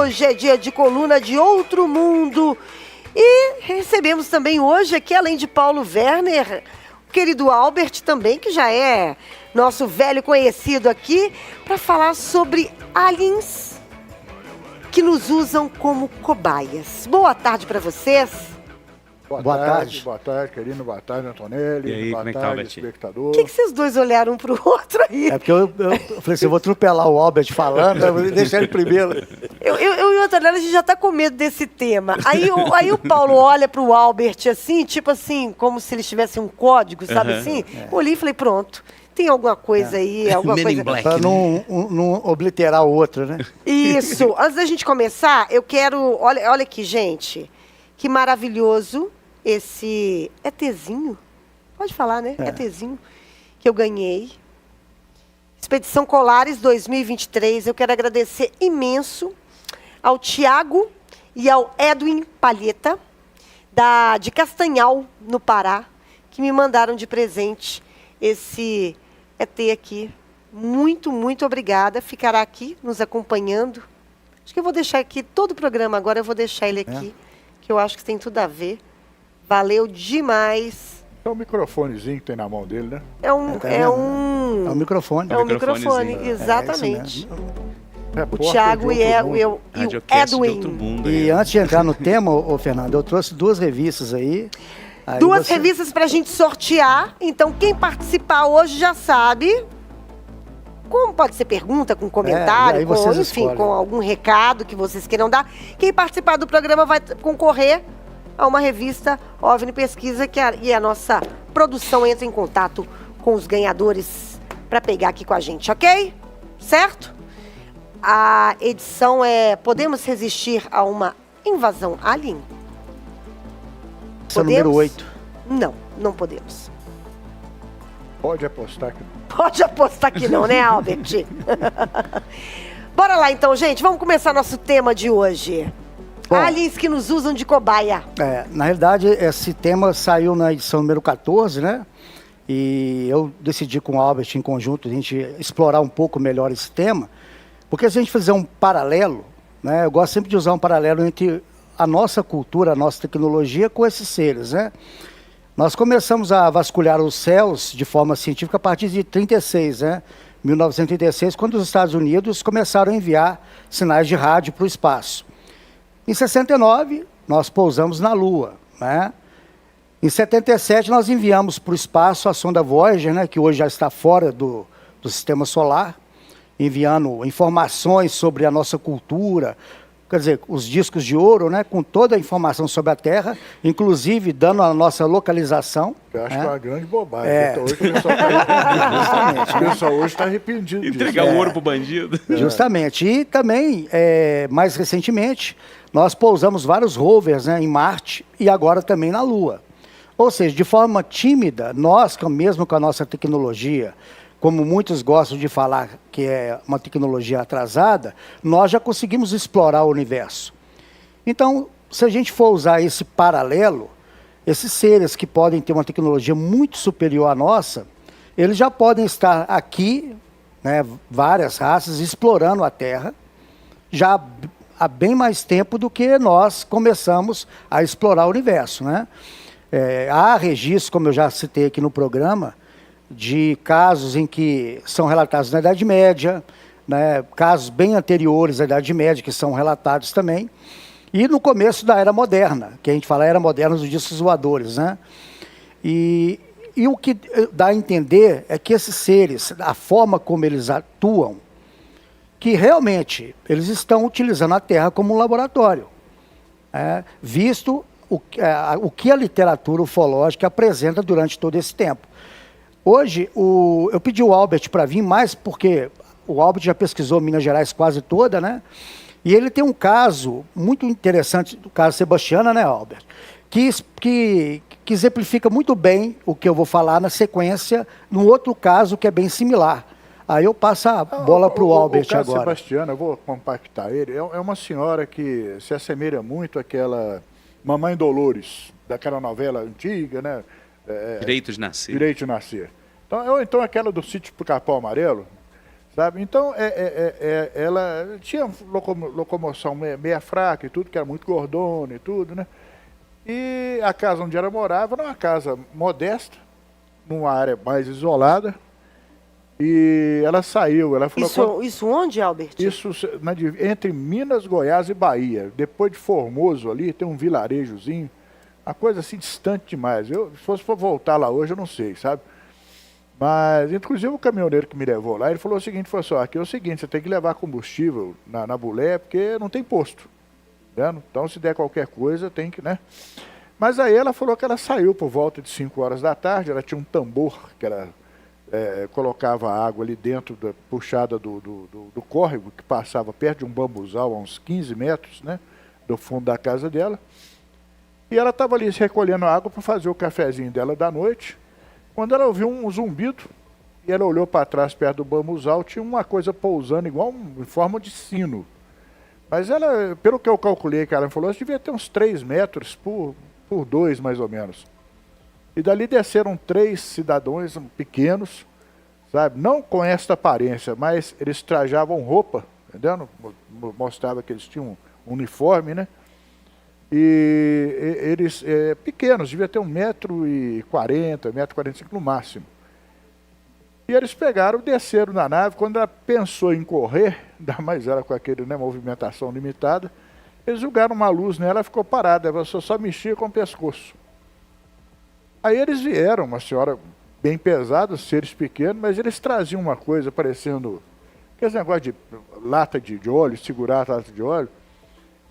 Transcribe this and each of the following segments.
Hoje é dia de coluna de Outro Mundo. E recebemos também hoje aqui, além de Paulo Werner, o querido Albert também, que já é nosso velho conhecido aqui, para falar sobre aliens que nos usam como cobaias. Boa tarde para vocês. Boa tarde, querido. Boa tarde, Antonelli. E aí, boa como é que tarde, tá, espectador. Por que vocês dois olharam um pro outro aí? É porque eu falei assim, eu vou atropelar o Albert falando, eu vou deixar ele primeiro. Eu e o Antonelli, a gente já tá com medo desse tema. Aí o Paulo olha pro Albert assim, tipo assim, como se eles tivessem um código, sabe assim? Olhei e falei, pronto, tem alguma coisa aí, alguma Men coisa... in Black. Para não obliterar o outro, né? Isso. Antes da gente começar, eu quero... Olha aqui, gente. Que maravilhoso esse ETzinho. Pode falar, né? ETzinho que eu ganhei. Expedição Colares 2023. Eu quero agradecer imenso ao Tiago e ao Edwin Palheta, de Castanhal, no Pará, que me mandaram de presente esse ET aqui. Muito, muito obrigada. Ficará aqui nos acompanhando. Acho que eu vou deixar aqui todo o programa agora, eu vou deixar ele aqui, que eu acho que tem tudo a ver. Valeu demais. É um microfonezinho que tem na mão dele, né? É um microfone. É um microfone, microfonezinho. exatamente. O Repórter Thiago de e outro mundo. o Radiocast de outro Edwin. mundo. E antes de entrar no tema, ô Fernando, eu trouxe duas revistas aí. Duas revistas pra gente sortear. Então, quem participar hoje já sabe. Como pode ser pergunta, com comentário, aí vocês enfim, escolhem. com algum recado que vocês queiram dar. Quem participar do programa vai concorrer a uma revista OVNI Pesquisa, e a nossa produção entra em contato com os ganhadores para pegar aqui com a gente, ok? Certo? A edição é Podemos Resistir a uma Invasão Alien? Essa é o número 8. Não, não podemos. Pode apostar que não. Pode apostar que não, né, Albert? Bora lá então, gente. Vamos começar nosso tema de hoje. Bom. Aliens que nos usam de cobaia. Na realidade, esse tema saiu na edição número 14, né? E eu decidi com o Albert, em conjunto, a gente explorar um pouco melhor esse tema, porque se a gente fizer um paralelo, né? Eu gosto sempre de usar um paralelo entre a nossa cultura, a nossa tecnologia com esses seres, né? Nós começamos a vasculhar os céus de forma científica a partir de 36, né? 1936, quando os Estados Unidos começaram a enviar sinais de rádio para o espaço. Em 69, nós pousamos na Lua, né? Em 77, nós enviamos para o espaço a sonda Voyager, né? Que hoje já está fora do Sistema Solar, enviando informações sobre a nossa cultura, quer dizer, os discos de ouro, né, com toda a informação sobre a Terra, inclusive dando a nossa localização. Eu acho que é uma grande bobagem. É. Hoje o pessoal hoje está arrependido disso. Entregar o ouro pro bandido. Justamente. E também, mais recentemente, nós pousamos vários rovers, né, em Marte e agora também na Lua. Ou seja, de forma tímida, nós, mesmo com a nossa tecnologia, como muitos gostam de falar que é uma tecnologia atrasada, nós já conseguimos explorar o universo. Então, se a gente for usar esse paralelo, esses seres que podem ter uma tecnologia muito superior à nossa, eles já podem estar aqui, né, várias raças, explorando a Terra, já há bem mais tempo do que nós começamos a explorar o universo, né? Há registros, como eu já citei aqui no programa, de casos em que são relatados na Idade Média, né, casos bem anteriores à Idade Média, que são relatados também, e no começo da Era Moderna, que a gente fala Era Moderna dos discos voadores, né? E o que dá a entender é que esses seres, a forma como eles atuam, que realmente eles estão utilizando a Terra como um laboratório, visto o que a literatura ufológica apresenta durante todo esse tempo. Hoje, eu pedi o Albert para vir mais porque o Albert já pesquisou Minas Gerais quase toda, né? E ele tem um caso muito interessante, o caso Sebastiana, né, Albert? Que exemplifica muito bem o que eu vou falar na sequência, num outro caso que é bem similar. Aí eu passo a bola para o Albert caso agora. Sebastiana, eu vou compactar ele, é uma senhora que se assemelha muito àquela Mamãe Dolores, daquela novela antiga, né? Direito de Nascer. Direito de Nascer. Então aquela do Sítio pro Capão Amarelo, sabe? Então, ela tinha locomoção meia fraca e tudo, que era muito gordona e tudo, né? E a casa onde ela morava era uma casa modesta, numa área mais isolada. E ela saiu, ela falou... Isso onde, Albert? Isso entre Minas, Goiás e Bahia. Depois de Formoso ali, tem um vilarejozinho, uma coisa assim distante demais. Se fosse para voltar lá hoje, eu não sei, sabe? Mas, inclusive, o caminhoneiro que me levou lá, ele falou o seguinte, falou assim, ó, aqui é o seguinte, você tem que levar combustível na bulé, porque não tem posto. Né? Então, se der qualquer coisa, tem que, né? Mas aí ela falou que ela saiu por volta de 5 horas da tarde, ela tinha um tambor que ela colocava água ali dentro da puxada do córrego, que passava perto de um bambuzal, a uns 15 metros, né? Do fundo da casa dela. E ela estava ali recolhendo água para fazer o cafezinho dela da noite, quando ela ouviu um zumbido, e ela olhou para trás, perto do bambuzal, tinha uma coisa pousando igual em forma de sino. Mas ela, pelo que eu calculei que ela falou, devia ter uns 3 metros por 2, mais ou menos. E dali desceram 3 cidadãos pequenos, sabe? Não com esta aparência, mas eles trajavam roupa, entendeu? Mostrava que eles tinham um uniforme, né? E eles, pequenos, devia ter 1,40 m, 1,45 m no máximo. E eles pegaram, desceram na nave, quando ela pensou em correr, ainda mais ela com aquele, né, movimentação limitada, eles jogaram uma luz nela, ela ficou parada, ela só mexia com o pescoço. Aí eles vieram, uma senhora bem pesada, seres pequenos, mas eles traziam uma coisa parecendo, aquele negócio de lata de óleo, segurar a lata de óleo,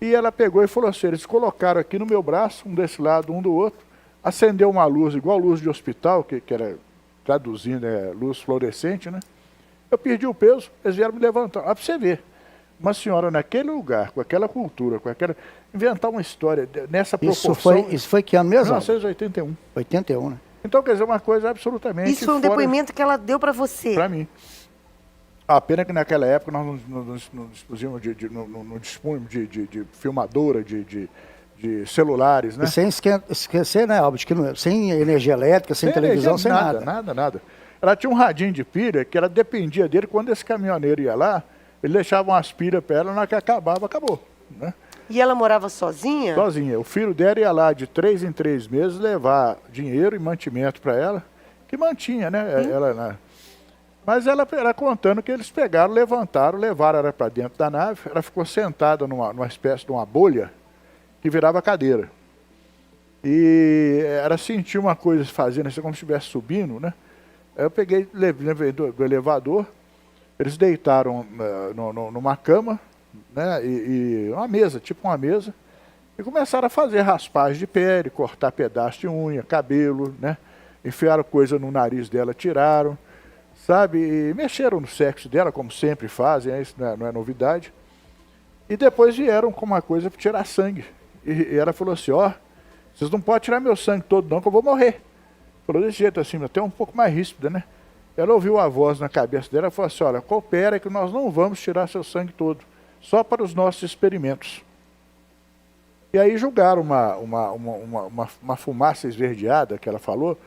e ela pegou e falou assim, eles colocaram aqui no meu braço, um desse lado, um do outro, acendeu uma luz, igual luz de hospital, que era, traduzindo, luz fluorescente, né? Eu perdi o peso, eles vieram me levantar. Olha para você ver, uma senhora naquele lugar, com aquela cultura, com aquela... Inventar uma história nessa proporção... Isso foi que ano mesmo? 1981. 81, né? Então, quer dizer, uma coisa absolutamente... Isso foi um depoimento que ela deu para você? Para mim. A pena que naquela época nós não dispunhamos de filmadora, de celulares, né? E sem esquecer, né, Albert, que sem energia elétrica, sem televisão, sem nada. Nada. Ela tinha um radinho de pilha que ela dependia dele. Quando esse caminhoneiro ia lá, ele deixava umas pilhas para ela, na hora que acabava, acabou, né? E ela morava sozinha? Sozinha. O filho dela ia lá de 3 em 3 meses levar dinheiro e mantimento para ela, que mantinha, né? Ela, né? Mas ela contando que eles pegaram, levantaram, levaram ela para dentro da nave. Ela ficou sentada numa espécie de uma bolha que virava cadeira. E ela sentiu uma coisa fazendo assim, como se estivesse subindo, né? Aí eu peguei, levei do elevador, eles deitaram numa cama, né? E uma mesa, tipo uma mesa, e começaram a fazer raspagem de pele, cortar pedaço de unha, cabelo, né? Enfiaram coisa no nariz dela, tiraram, sabe? E mexeram no sexo dela, como sempre fazem, isso não é novidade. E depois vieram com uma coisa para tirar sangue. E ela falou assim, ó, vocês não podem tirar meu sangue todo não, que eu vou morrer. Falou desse jeito assim, até um pouco mais ríspida, né? Ela ouviu a voz na cabeça dela e falou assim, olha, coopera que nós não vamos tirar seu sangue todo, só para os nossos experimentos. E aí julgaram uma fumaça esverdeada, que ela falou,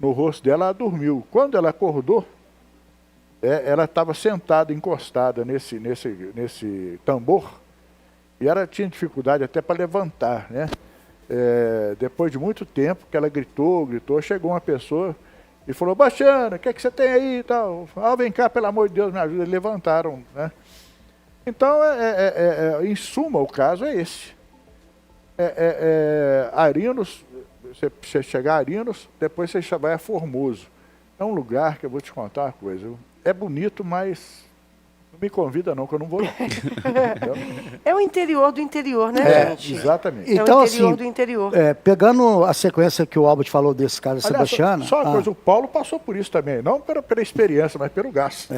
no rosto dela, ela dormiu. Quando ela acordou, ela estava sentada, encostada nesse tambor, e ela tinha dificuldade até para levantar, né? Depois de muito tempo que ela gritou, chegou uma pessoa e falou, Baixana, o que é que você tem aí e tal? Ah, vem cá, pelo amor de Deus, me ajuda. Eles levantaram, né? Então, em suma, o caso é esse. Arinos, você chegar a Arinos, depois você vai a Formoso. É um lugar que eu vou te contar uma coisa. É bonito, mas não me convida não, que eu não vou não. É o interior do interior, né, gente? Exatamente. Então, é o interior assim, do interior. Pegando a sequência que o Albert falou desse caso, Aliás, Sebastiana... só uma coisa, o Paulo passou por isso também, não pela experiência, mas pelo gasto.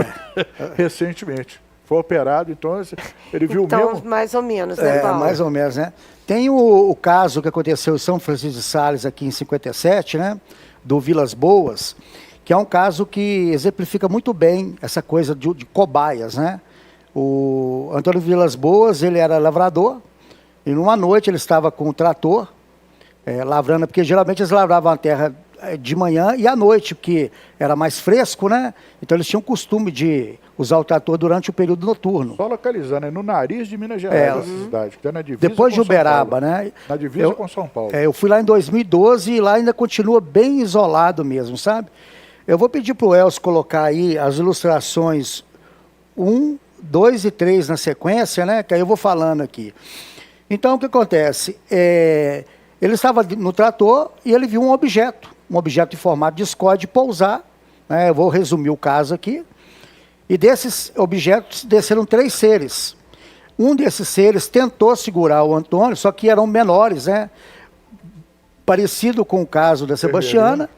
Recentemente. Foi operado, então ele viu Então, mesmo. mais ou menos, né, Paulo? Mais ou menos, né? Tem o caso que aconteceu em São Francisco de Sales, aqui em 57, né? Do Vilas Boas, que é um caso que exemplifica muito bem essa coisa de cobaias, né? O Antônio Vilas Boas, ele era lavrador, e numa noite ele estava com o trator, lavrando, porque geralmente eles lavravam a terra de manhã e à noite, porque era mais fresco, né? Então eles tinham o costume de usar o trator durante o período noturno. Só localizando, é no nariz de Minas Gerais, essa cidade, que está na divisa Depois de com São Uberaba, Paulo. né? Na divisa com São Paulo. Eu fui lá em 2012 e lá ainda continua bem isolado mesmo, sabe? Eu vou pedir para o Elcio colocar aí as ilustrações 1, 2 e 3 na sequência, né? Que aí eu vou falando aqui. Então, o que acontece? Ele estava no trator e ele viu um objeto em formato de discorde pousar, né? Eu vou resumir o caso aqui. E desses objetos desceram 3 seres. Um desses seres tentou segurar o Antônio, só que eram menores, né? Parecido com o caso da Sebastiana,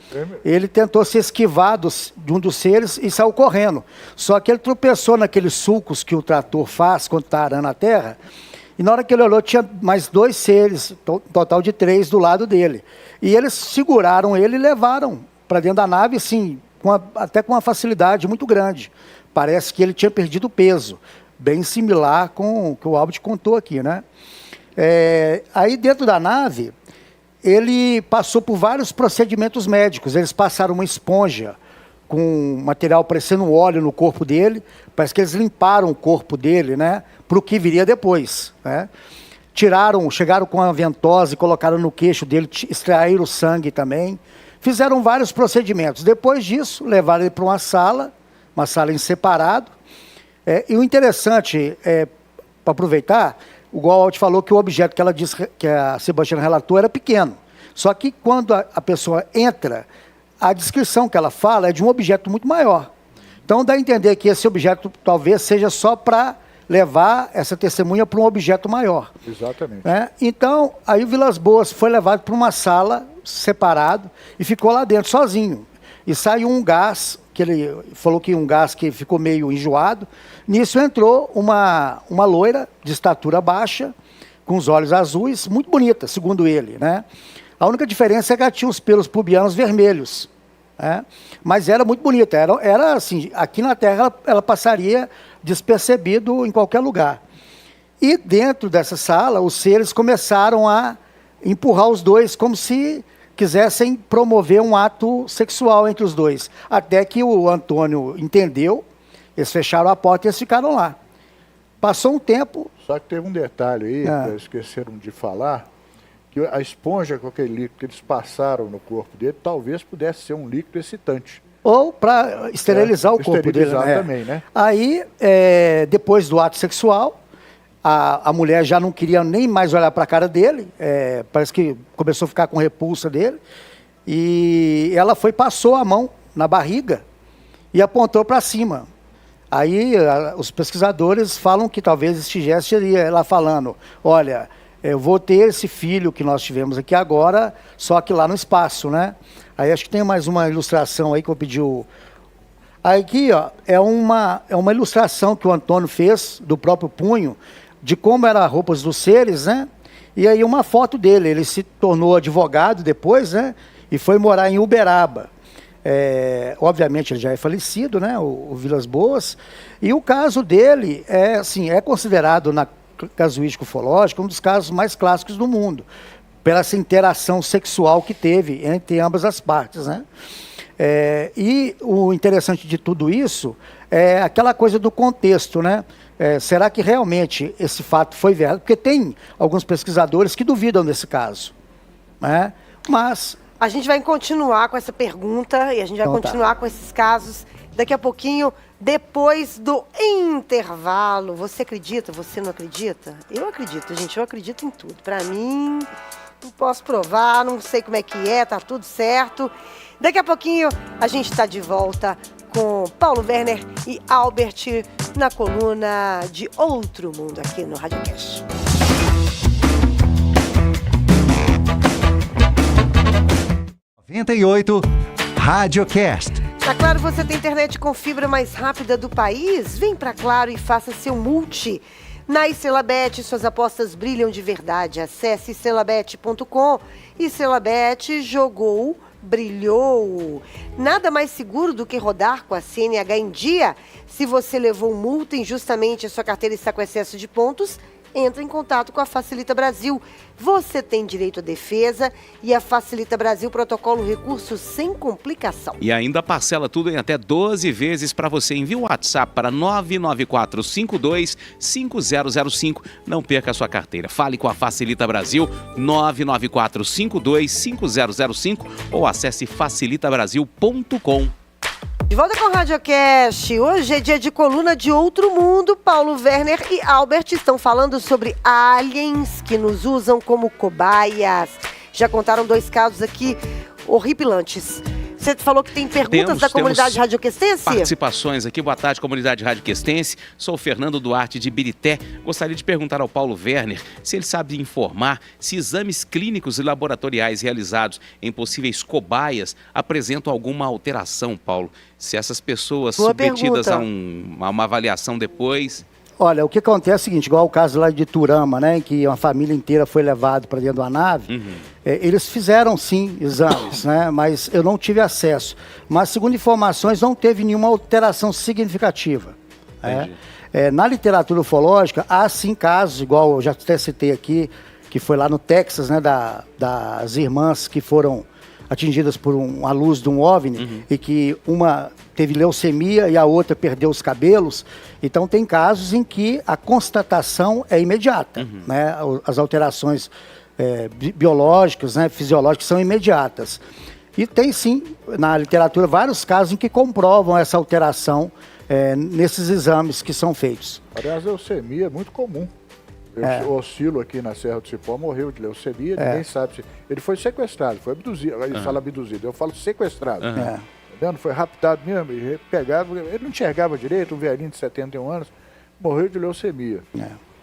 ele tentou se esquivar de um dos seres e saiu correndo. Só que ele tropeçou naqueles sulcos que o trator faz quando está arando a terra, e na hora que ele olhou tinha mais 2 seres, total de 3 do lado dele. E eles seguraram ele e levaram para dentro da nave, assim, até com uma facilidade muito grande. Parece que ele tinha perdido peso, bem similar com o que o Albert contou aqui, né? Aí dentro da nave, ele passou por vários procedimentos médicos. Eles passaram uma esponja com material parecendo um óleo no corpo dele. Parece que eles limparam o corpo dele, né? Para o que viria depois, né? Chegaram com a ventosa e colocaram no queixo dele, extraíram o sangue também. Fizeram vários procedimentos. Depois disso, levaram ele para uma sala em separado. E o interessante, para aproveitar, o Gold falou que o objeto que ela disse, que a Sebastiana relatou, era pequeno. Só que quando a pessoa entra, a descrição que ela fala é de um objeto muito maior. Então dá a entender que esse objeto talvez seja só para levar essa testemunha para um objeto maior. Exatamente. Então, aí o Vilas Boas foi levado para uma sala separado e ficou lá dentro sozinho. E saiu um gás, que ele falou que um gás que ficou meio enjoado. Nisso entrou uma loira de estatura baixa, com os olhos azuis, muito bonita, segundo ele, né? A única diferença é que ela tinha os pelos pubianos vermelhos, né? Mas era muito bonita, era assim, aqui na Terra ela passaria despercebido em qualquer lugar. E dentro dessa sala, os seres começaram a empurrar os dois, como se quisessem promover um ato sexual entre os dois. Até que o Antônio entendeu, eles fecharam a porta e eles ficaram lá. Passou um tempo... Só que teve um detalhe aí, que esqueceram de falar, que a esponja com aquele líquido que eles passaram no corpo dele, talvez pudesse ser um líquido excitante. Ou para esterilizar o corpo dele. Também, né? Aí, depois do ato sexual, a mulher já não queria nem mais olhar para a cara dele, parece que começou a ficar com repulsa dele, e ela passou a mão na barriga e apontou para cima. Aí os pesquisadores falam que talvez este gesto seria ela falando, olha, eu vou ter esse filho que nós tivemos aqui agora, só que lá no espaço, né? Aí acho que tem mais uma ilustração aí que eu pedi Aqui, ó, é uma ilustração que o Antônio fez do próprio punho, de como eram as roupas dos seres, né? E aí uma foto dele, ele se tornou advogado depois, né? E foi morar em Uberaba. Obviamente ele já é falecido, né? O Vilas Boas. E o caso dele é considerado na casuística ufológica um dos casos mais clássicos do mundo, pela essa interação sexual que teve entre ambas as partes, né? E o interessante de tudo isso é aquela coisa do contexto, né? Será que realmente esse fato foi verdade? Porque tem alguns pesquisadores que duvidam desse caso, né? Mas... A gente vai continuar com essa pergunta e a gente vai continuar com esses casos daqui a pouquinho, depois do intervalo. Você acredita? Você não acredita? Eu acredito, gente. Eu acredito em tudo. Para mim, não posso provar, não sei como é que tá tudo certo. Daqui a pouquinho a gente está de volta com Paulo Werner e Albert na coluna de Outro Mundo aqui no RadioCast. RadioCast. Tá Claro, você tem internet com fibra mais rápida do país? Vem pra Claro e faça seu multi. Na Estrelabet, suas apostas brilham de verdade. Acesse estrelabet.com. Estrelabet jogou, brilhou. Nada mais seguro do que rodar com a CNH em dia. Se você levou multa injustamente e sua carteira está com excesso de pontos, entra em contato com a Facilita Brasil. Você tem direito à defesa e a Facilita Brasil protocolo recurso sem complicação. E ainda parcela tudo em até 12 vezes para você. Envie o WhatsApp para 994525005. Não perca a sua carteira. Fale com a Facilita Brasil, 994525005 ou acesse facilitabrasil.com. De volta com o Radiocast. Hoje é dia de coluna de outro mundo. Paulo Werner e Albert estão falando sobre aliens que nos usam como cobaias. Já contaram 2 casos aqui horripilantes. Você falou que tem perguntas da comunidade radioquestense? Participações aqui. Boa tarde, comunidade radioquestense. Sou o Fernando Duarte de Birité. Gostaria de perguntar ao Paulo Werner se ele sabe informar se exames clínicos e laboratoriais realizados em possíveis cobaias apresentam alguma alteração, Paulo. Se essas pessoas Boa submetidas pergunta. a uma avaliação depois... Olha, o que acontece é o seguinte, igual o caso lá de Turama, né, em que uma família inteira foi levada para dentro de uma nave, eles fizeram sim exames, né, mas eu não tive acesso. Mas, segundo informações, não teve nenhuma alteração significativa. Né? Na literatura ufológica, há sim casos, igual eu já até citei aqui, que foi lá no Texas, né, das irmãs que foram atingidas por a luz de um OVNI e que uma teve leucemia e a outra perdeu os cabelos. Então tem casos em que a constatação é imediata, né? As alterações biológicas, né, fisiológicas são imediatas. E tem sim, na literatura, vários casos em que comprovam essa alteração nesses exames que são feitos. Aliás, a leucemia é muito comum. Eu oscilo aqui na Serra do Cipó, morreu de leucemia, ninguém sabe se... Ele foi sequestrado, foi abduzido. Ele fala abduzido, eu falo sequestrado. Tá vendo? Foi raptado mesmo, e pegado. Ele não enxergava direito, um velhinho de 71 anos, morreu de leucemia.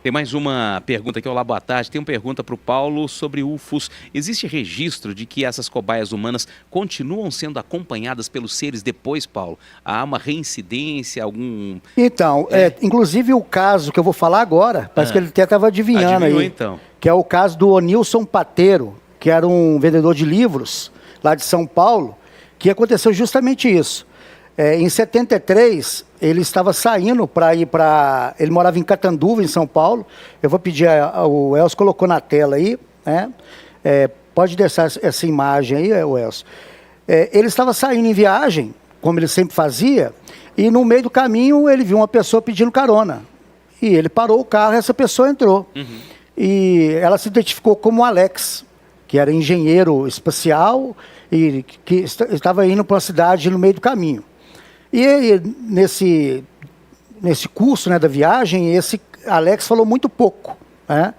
Tem mais uma pergunta aqui, olá, boa tarde. Tem uma pergunta para o Paulo sobre UFOs. Existe registro de que essas cobaias humanas continuam sendo acompanhadas pelos seres depois, Paulo? Há uma reincidência, algum... Então, inclusive o caso que eu vou falar agora, parece que ele até estava adivinhando Adivinhou, aí. então. Que é o caso do Onilson Pateiro, que era um vendedor de livros lá de São Paulo, que aconteceu justamente isso. Em 73, ele estava saindo para ir para... Ele morava em Catanduva, em São Paulo. Eu vou pedir, o Elcio colocou na tela aí, né? Pode deixar essa imagem aí, Elcio. Ele estava saindo em viagem, como ele sempre fazia, e no meio do caminho ele viu uma pessoa pedindo carona. E ele parou o carro e essa pessoa entrou. E ela se identificou como Alex, que era engenheiro espacial e que estava indo para uma cidade no meio do caminho. E nesse curso, né, da viagem, esse Alex falou muito pouco, né?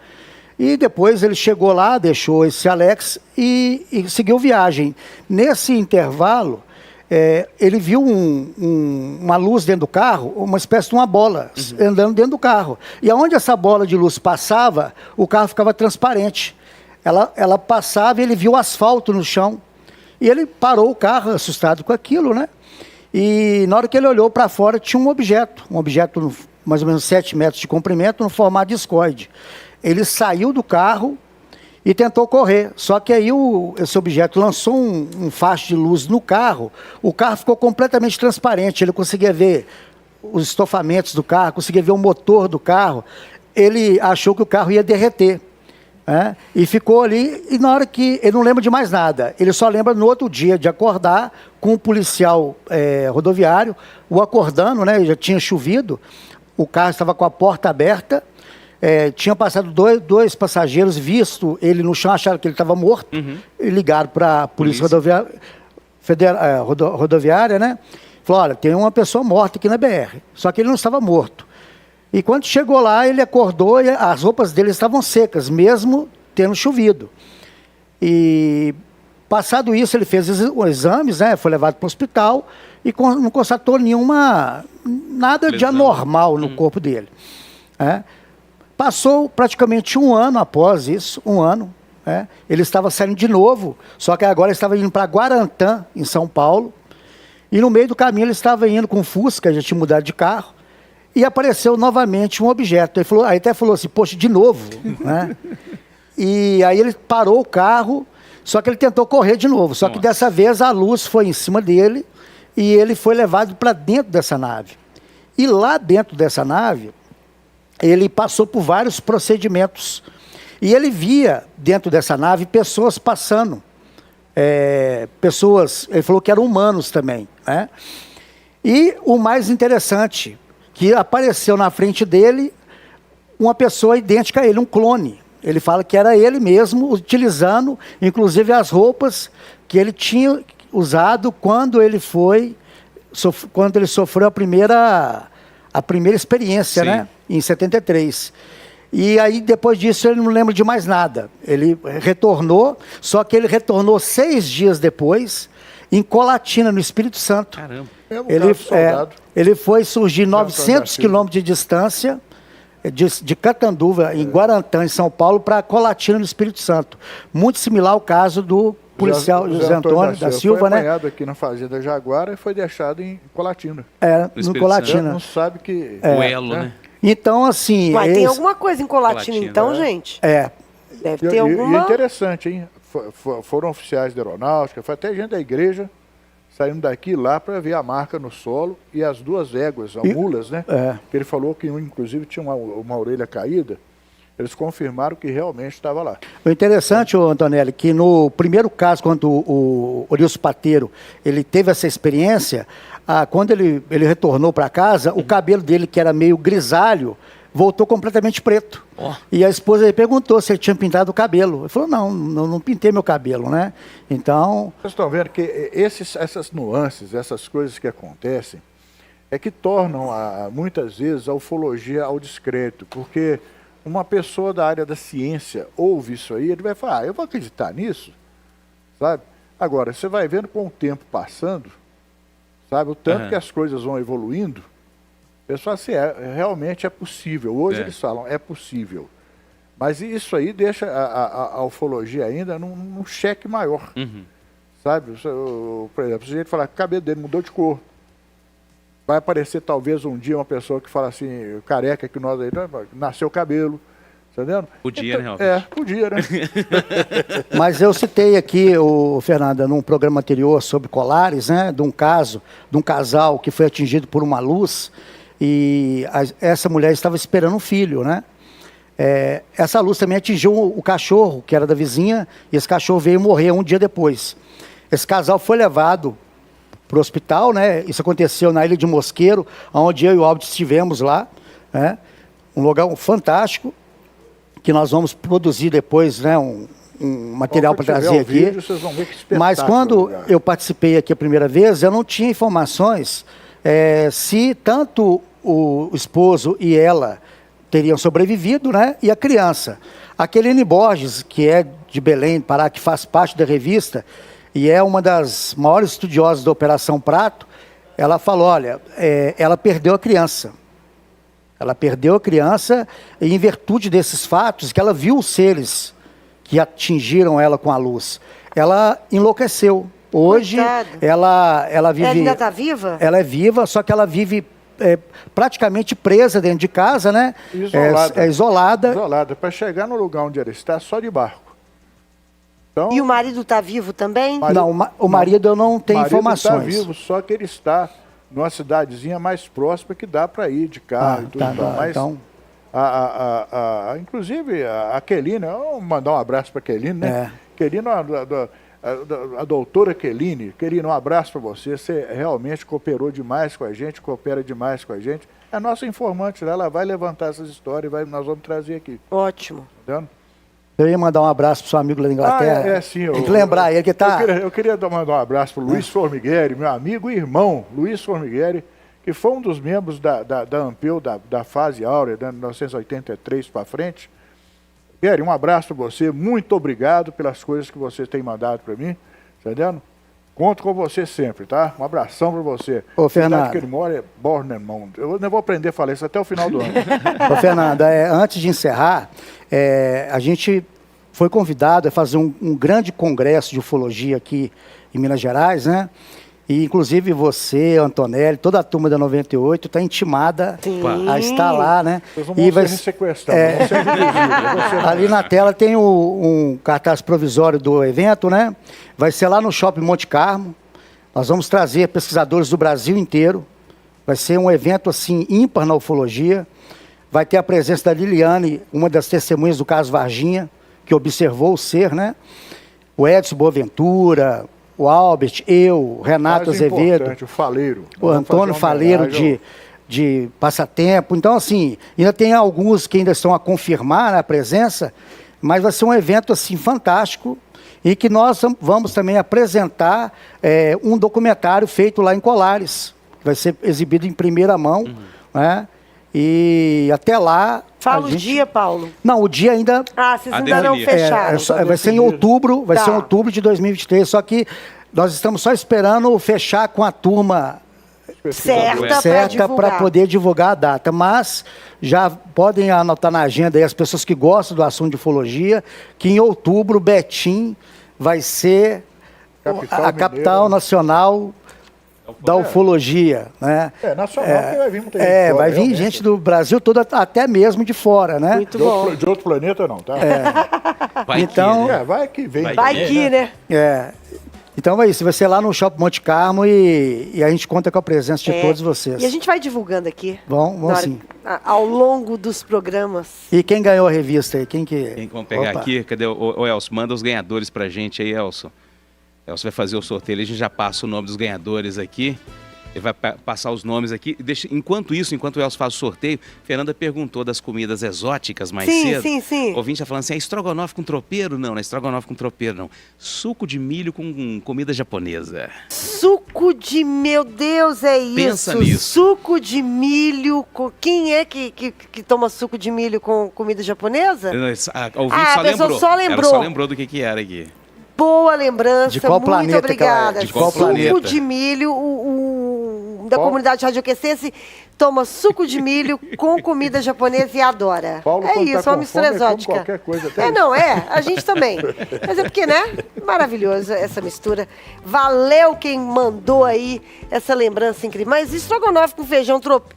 E depois ele chegou lá, deixou esse Alex e seguiu viagem. Nesse intervalo, ele viu uma luz dentro do carro, uma espécie de uma bola andando dentro do carro. E aonde essa bola de luz passava, o carro ficava transparente. Ela passava e ele viu asfalto no chão. E ele parou o carro, assustado com aquilo, né? E na hora que ele olhou para fora, tinha um objeto mais ou menos 7 metros de comprimento, no formato discoide. Ele saiu do carro e tentou correr. Só que aí esse objeto lançou um facho de luz no carro. O carro ficou completamente transparente. Ele conseguia ver os estofamentos do carro, conseguia ver o motor do carro. Ele achou que o carro ia derreter. E ficou ali, e na hora que... Ele não lembra de mais nada. Ele só lembra no outro dia de acordar com um policial rodoviário, o acordando, né? Já tinha chovido, o carro estava com a porta aberta, tinha passado dois passageiros, visto ele no chão, acharam que ele estava morto, e ligaram para a polícia rodoviária, né? Falou, olha, tem uma pessoa morta aqui na BR. Só que ele não estava morto. E quando chegou lá, ele acordou e as roupas dele estavam secas, mesmo tendo chovido. E passado isso, ele fez os exames, né? Foi levado para o hospital e não constatou nada de anormal no corpo dele. Passou praticamente um ano após isso, ele estava saindo de novo, só que agora ele estava indo para Guarantã, em São Paulo, e no meio do caminho ele estava indo com Fusca, já tinha mudado de carro, e apareceu novamente um objeto. Ele falou, aí até falou assim, poxa, de novo, né? E aí ele parou o carro, só que ele tentou correr de novo, só que dessa vez a luz foi em cima dele e ele foi levado para dentro dessa nave. E lá dentro dessa nave, ele passou por vários procedimentos. E ele via, dentro dessa nave, pessoas passando. Ele falou que eram humanos também, né? E o mais interessante, que apareceu na frente dele uma pessoa idêntica a ele, um clone. Ele fala que era ele mesmo, utilizando, inclusive, as roupas que ele tinha usado quando ele sofreu a primeira experiência, Sim. né? Em 73. E aí, depois disso, ele não lembra de mais nada. Ele retornou, só que ele retornou 6 dias depois, em Colatina, no Espírito Santo. Caramba. Ele foi surgir 900 Antônio quilômetros de distância de Catanduva, em Guarantã, em São Paulo, para Colatina, no Espírito Santo. Muito similar ao caso do policial José Antônio da Silva, foi né? apanhado aqui na Fazenda Jaguara e foi deixado em Colatina. No Espírito Colatina. Não sabe que... O elo, né? Então, assim... Mas tem alguma coisa em Colatina, Colatina, então, né? gente? Deve E ter alguma... é interessante, hein? Foram oficiais da aeronáutica, foi até gente da igreja saindo daqui lá para ver a marca no solo e as 2 éguas, as mulas, né? Que ele falou que inclusive tinha uma orelha caída. Eles confirmaram que realmente estava lá. O interessante, Antonelli, que no primeiro caso, quando o Orilson Pateiro ele teve essa experiência, quando ele retornou para casa, o cabelo dele, que era meio grisalho, voltou completamente preto. E a esposa dele perguntou se ele tinha pintado o cabelo. Ele falou, não pintei meu cabelo, né? Então... Vocês estão vendo que essas nuances, essas coisas que acontecem, é que tornam, muitas vezes, a ufologia ao descrédito, porque uma pessoa da área da ciência ouve isso aí, ele vai falar, eu vou acreditar nisso, sabe? Agora, você vai vendo com o tempo passando, sabe, o tanto que as coisas vão evoluindo, o pessoal assim, realmente é possível. Hoje eles falam, é possível. Mas isso aí deixa a ufologia ainda num cheque maior, sabe? Por exemplo, se a gente falar que o cabelo dele mudou de cor, vai aparecer talvez um dia uma pessoa que fala assim, careca que nós aí, nasceu cabelo, tá entendendo? Podia, então, né? Podia, né? Mas eu citei aqui, Fernanda, num programa anterior sobre colares, né, de um caso, de um casal que foi atingido por uma luz e essa mulher estava esperando um filho, né? Essa luz também atingiu o cachorro, que era da vizinha, e esse cachorro veio morrer um dia depois. Esse casal foi levado para o hospital, né? Isso aconteceu na Ilha de Mosqueiro, onde eu e o Aldo estivemos lá, né? Um lugar fantástico, que nós vamos produzir depois, né? Um material para trazer aqui. Vídeo, vocês vão ver que mas quando eu participei aqui a primeira vez, eu não tinha informações se tanto o esposo e ela teriam sobrevivido, né? E a criança. A Queline Borges, que é de Belém, Pará, que faz parte da revista, e é uma das maiores estudiosas da Operação Prato, ela falou, olha, ela perdeu a criança. Ela perdeu a criança e, em virtude desses fatos, que ela viu os seres que atingiram ela com a luz. Ela enlouqueceu. Hoje, ela vive... Ela ainda está viva? Ela é viva, só que ela vive praticamente presa dentro de casa, né? Isolada. Isolada. Isolada. Para chegar no lugar onde ela está, só de barco. Então, E o marido está vivo também? Não, o marido eu não tenho informações. O marido está vivo, só que ele está numa cidadezinha mais próxima que dá para ir de carro e tudo. Mas inclusive, a Queline, vamos mandar um abraço para a Queline, né? Queline, a doutora Queline, um abraço para você. Você realmente cooperou demais com a gente, coopera demais com a gente. É nossa informante lá, ela vai levantar essas histórias e nós vamos trazer aqui. Ótimo. Entendendo? Eu ia mandar um abraço pro seu amigo lá da Inglaterra. Sim. Tem que lembrar ele que tá... Eu queria mandar um abraço pro Luiz Formigueri, meu amigo e irmão, Luiz Formigueri, que foi um dos membros da ANPEU, da fase áurea, de 1983 para frente. Gary, um abraço para você, muito obrigado pelas coisas que você tem mandado para mim, entendendo? Conto com você sempre, tá? Um abração para você. Ô, Fernando. A cidade que ele mora é Bournemouth. Eu não vou aprender a falar isso até o final do ano. Ô, Fernando, antes de encerrar, a gente foi convidado a fazer um grande congresso de ufologia aqui em Minas Gerais, né? E, inclusive, você, Antonelli, toda a turma da 98 está intimada a estar lá, né? Vocês vão ser sequestrados, vão ser abduzidos. Ali na tela tem um cartaz provisório do evento, né? Vai ser lá no Shopping Monte Carmo. Nós vamos trazer pesquisadores do Brasil inteiro. Vai ser um evento, assim, ímpar na ufologia. vai ter a presença da Liliane, uma das testemunhas do caso Varginha, que observou o ser, né? O Edson Boaventura, o Albert, eu, o Renato Mais Azevedo, importante, o Faleiro. o Vamos Antônio fazer uma Faleiro homenagem de Passatempo. Então, assim, ainda tem alguns que ainda estão a confirmar, né, a presença, mas vai ser um evento, assim, fantástico, e que nós vamos também apresentar um documentário feito lá em Colares, que vai ser exibido em primeira mão, né? E até lá... Fala o dia, Paulo. Não, o dia ainda... Ah, vocês A ainda não definir. fecharam. vai ser em outubro, vai Tá. ser em outubro de 2023, só que nós estamos só esperando fechar com a turma Certa certa para divulgar. poder divulgar a data, mas já podem anotar na agenda aí as pessoas que gostam do assunto de ufologia, que em outubro Betim vai ser Capital a capital mineira. nacional da ufologia, né? Nacional, porque vai vir muita gente fora, vai vir realmente. gente do Brasil todo, até mesmo de fora, né? Muito bom. De outro planeta não, tá? Vai Então- que, né? Vai que vem. Vai que, né? Então é isso, vai ser lá no Shopping Monte Carmo e a gente conta com a presença de todos vocês. E a gente vai divulgando aqui. Vamos na hora- sim. Ao longo dos programas. E quem ganhou a revista aí? Quem que... Quem vamos pegar Opa. aqui? Cadê o Elcio? Manda os ganhadores pra gente aí, Elcio. Elcio vai fazer o sorteio, a gente já passa o nome dos ganhadores aqui. Ele vai passar os nomes aqui. Enquanto isso, enquanto o Elcio faz o sorteio, Fernanda perguntou das comidas exóticas mais Sim, cedo. sim, sim. O ouvinte está falando assim, é estrogonofe com tropeiro? Não, não é estrogonofe com tropeiro, não. Suco de milho com comida japonesa. Suco de... Meu Deus, é isso. Pensa nisso. Suco de milho. Quem é que toma suco de milho com comida japonesa? O ouvinte Ah, só a pessoa lembrou. só Ela lembrou. só lembrou do que era aqui. Boa lembrança. De qual muito planeta que ela é? obrigada. De qual suco planeta? de milho, da Paulo- comunidade radioquecense toma suco de milho com comida japonesa e adora. Paulo, É quando tá isso, uma com mistura fome, come exótica. qualquer coisa, até É, isso. não, a gente também. Mas é porque, né? Maravilhosa essa mistura. Valeu quem mandou aí essa lembrança incrível. Mas estrogonofe com feijão tropeiro.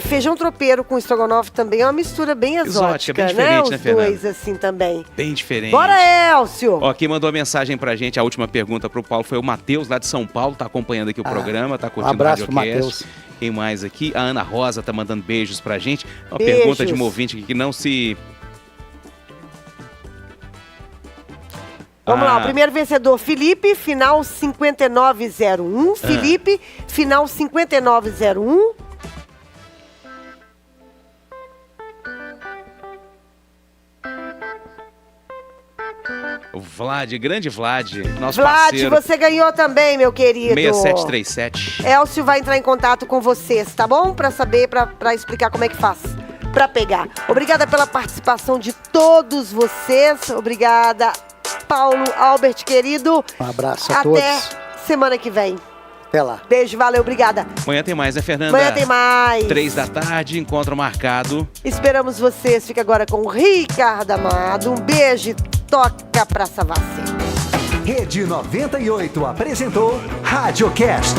Feijão tropeiro com estrogonofe também é uma mistura bem exótica, bem né? diferente, Os né, Fernanda? dois assim também. Bem diferente. Bora, Elcio! Ó, quem mandou a mensagem pra gente, a última pergunta pro Paulo foi o Matheus, lá de São Paulo, tá acompanhando aqui o programa, tá curtindo abraço o pro Radiocast. Matheus. Quem mais aqui? A Ana Rosa tá mandando beijos pra gente. Uma Beijos. pergunta de um ouvinte aqui que não se... Vamos lá, o primeiro vencedor, Felipe, final 5901. Felipe, final 5901. O Vlad, grande Vlad, nosso Vlad, parceiro. você ganhou também, meu querido. 6737. Elcio vai entrar em contato com vocês, tá bom? Pra saber, pra explicar como é que faz pra pegar. Obrigada pela participação de todos vocês. Obrigada, Paulo, Albert, querido. Um abraço a Até todos. semana que vem. Até lá. Beijo, valeu, obrigada. Amanhã tem mais, né, Fernanda? Amanhã tem mais. 3 da tarde, encontro marcado. Esperamos vocês. Fica agora com o Ricardo Amado. Um beijo e toca pra Savassi. Rede 98 apresentou Radiocast.